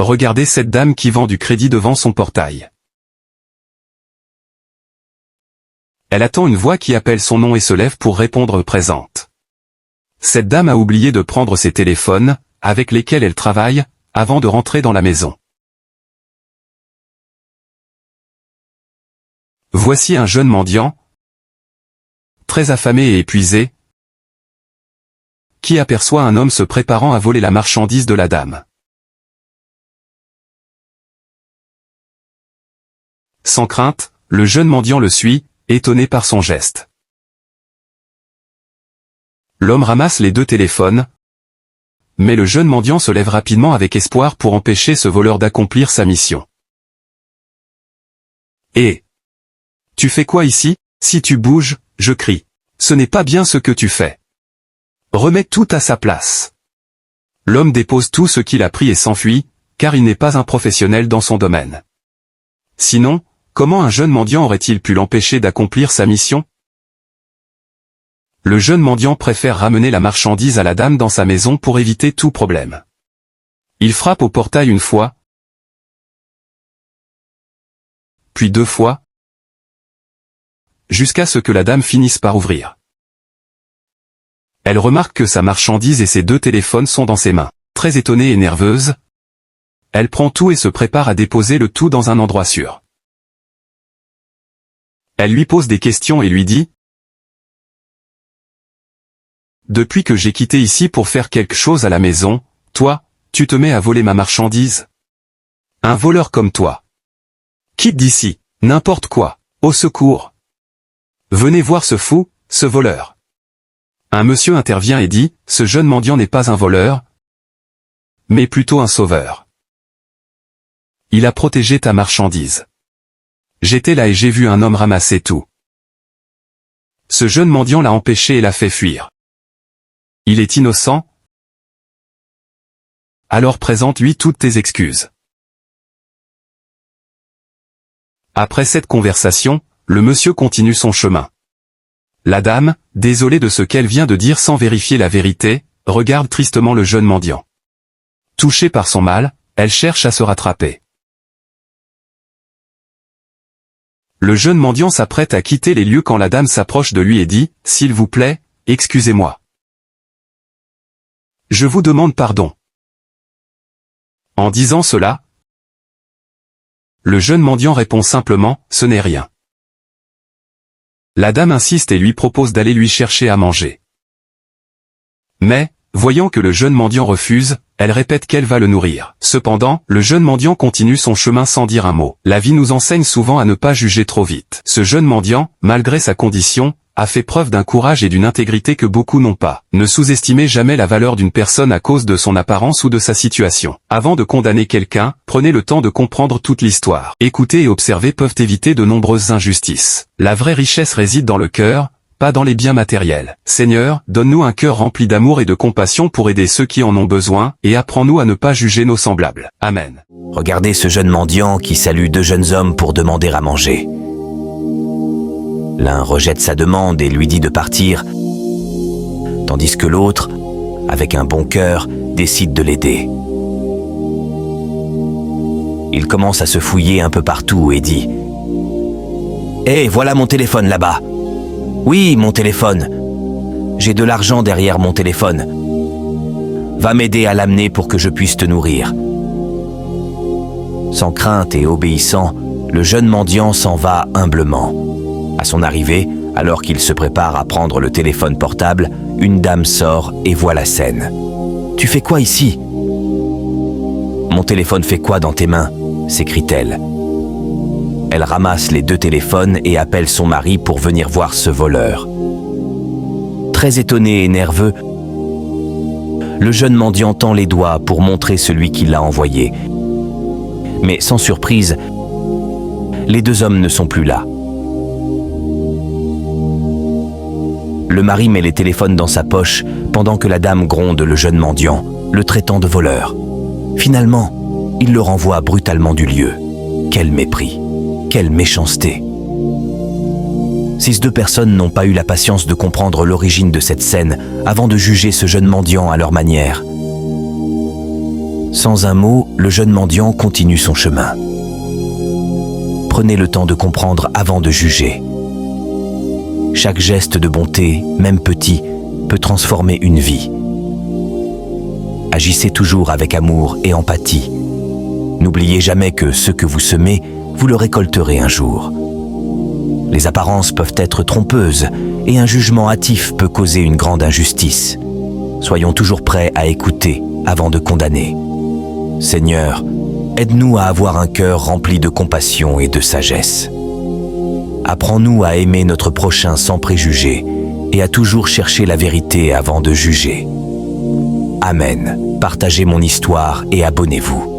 Regardez cette dame qui vend du crédit devant son portail. Elle attend une voix qui appelle son nom et se lève pour répondre présente. Cette dame a oublié de prendre ses téléphones, avec lesquels elle travaille, avant de rentrer dans la maison. Voici un jeune mendiant, très affamé et épuisé, qui aperçoit un homme se préparant à voler la marchandise de la dame. Sans crainte, le jeune mendiant le suit, étonné par son geste. L'homme ramasse les 2 téléphones, mais le jeune mendiant se lève rapidement avec espoir pour empêcher ce voleur d'accomplir sa mission. « Hé! Tu fais quoi ici? Si tu bouges, je crie. Ce n'est pas bien ce que tu fais. Remets tout à sa place. » L'homme dépose tout ce qu'il a pris et s'enfuit, car il n'est pas un professionnel dans son domaine. Sinon, comment un jeune mendiant aurait-il pu l'empêcher d'accomplir sa mission? Le jeune mendiant préfère ramener la marchandise à la dame dans sa maison pour éviter tout problème. Il frappe au portail une fois, puis 2 fois, jusqu'à ce que la dame finisse par ouvrir. Elle remarque que sa marchandise et ses 2 téléphones sont dans ses mains. Très étonnée et nerveuse, elle prend tout et se prépare à déposer le tout dans un endroit sûr. Elle lui pose des questions et lui dit : « Depuis que j'ai quitté ici pour faire quelque chose à la maison, toi, tu te mets à voler ma marchandise? Un voleur comme toi. Quitte d'ici, n'importe quoi, au secours. Venez voir ce fou, ce voleur. » Un monsieur intervient et dit : « Ce jeune mendiant n'est pas un voleur, mais plutôt un sauveur. Il a protégé ta marchandise. J'étais là et j'ai vu un homme ramasser tout. Ce jeune mendiant l'a empêché et l'a fait fuir. Il est innocent? Alors présente-lui toutes tes excuses. » Après cette conversation, le monsieur continue son chemin. La dame, désolée de ce qu'elle vient de dire sans vérifier la vérité, regarde tristement le jeune mendiant. Touchée par son mal, elle cherche à se rattraper. Le jeune mendiant s'apprête à quitter les lieux quand la dame s'approche de lui et dit : « S'il vous plaît, excusez-moi. Je vous demande pardon. » En disant cela, le jeune mendiant répond simplement : « Ce n'est rien. » La dame insiste et lui propose d'aller lui chercher à manger. Mais, voyant que le jeune mendiant refuse, elle répète qu'elle va le nourrir. Cependant, le jeune mendiant continue son chemin sans dire un mot. La vie nous enseigne souvent à ne pas juger trop vite. Ce jeune mendiant, malgré sa condition, a fait preuve d'un courage et d'une intégrité que beaucoup n'ont pas. Ne sous-estimez jamais la valeur d'une personne à cause de son apparence ou de sa situation. Avant de condamner quelqu'un, prenez le temps de comprendre toute l'histoire. Écouter et observer peuvent éviter de nombreuses injustices. La vraie richesse réside dans le cœur, pas dans les biens matériels. Seigneur, donne-nous un cœur rempli d'amour et de compassion pour aider ceux qui en ont besoin, et apprends-nous à ne pas juger nos semblables. Amen. Regardez ce jeune mendiant qui salue 2 jeunes hommes pour demander à manger. L'un rejette sa demande et lui dit de partir, tandis que l'autre, avec un bon cœur, décide de l'aider. Il commence à se fouiller un peu partout et dit : « Hé, voilà mon téléphone là-bas. Oui, mon téléphone. J'ai de l'argent derrière mon téléphone. Va m'aider à l'amener pour que je puisse te nourrir. » Sans crainte et obéissant, le jeune mendiant s'en va humblement. À son arrivée, alors qu'il se prépare à prendre le téléphone portable, une dame sort et voit la scène. « Tu fais quoi ici ? » ?»« Mon téléphone fait quoi dans tes mains ?» s'écrie-t-elle. Elle ramasse les 2 téléphones et appelle son mari pour venir voir ce voleur. Très étonné et nerveux, le jeune mendiant tend les doigts pour montrer celui qui l'a envoyé. Mais sans surprise, les 2 hommes ne sont plus là. Le mari met les téléphones dans sa poche pendant que la dame gronde le jeune mendiant, le traitant de voleur. Finalement, il le renvoie brutalement du lieu. Quel mépris, quelle méchanceté. Ces 2 personnes n'ont pas eu la patience de comprendre l'origine de cette scène avant de juger ce jeune mendiant à leur manière. Sans un mot, le jeune mendiant continue son chemin. Prenez le temps de comprendre avant de juger. Chaque geste de bonté, même petit, peut transformer une vie. Agissez toujours avec amour et empathie. N'oubliez jamais que ce que vous semez, vous le récolterez un jour. Les apparences peuvent être trompeuses et un jugement hâtif peut causer une grande injustice. Soyons toujours prêts à écouter avant de condamner. Seigneur, aide-nous à avoir un cœur rempli de compassion et de sagesse. Apprends-nous à aimer notre prochain sans préjugés et à toujours chercher la vérité avant de juger. Amen. Partagez mon histoire et abonnez-vous.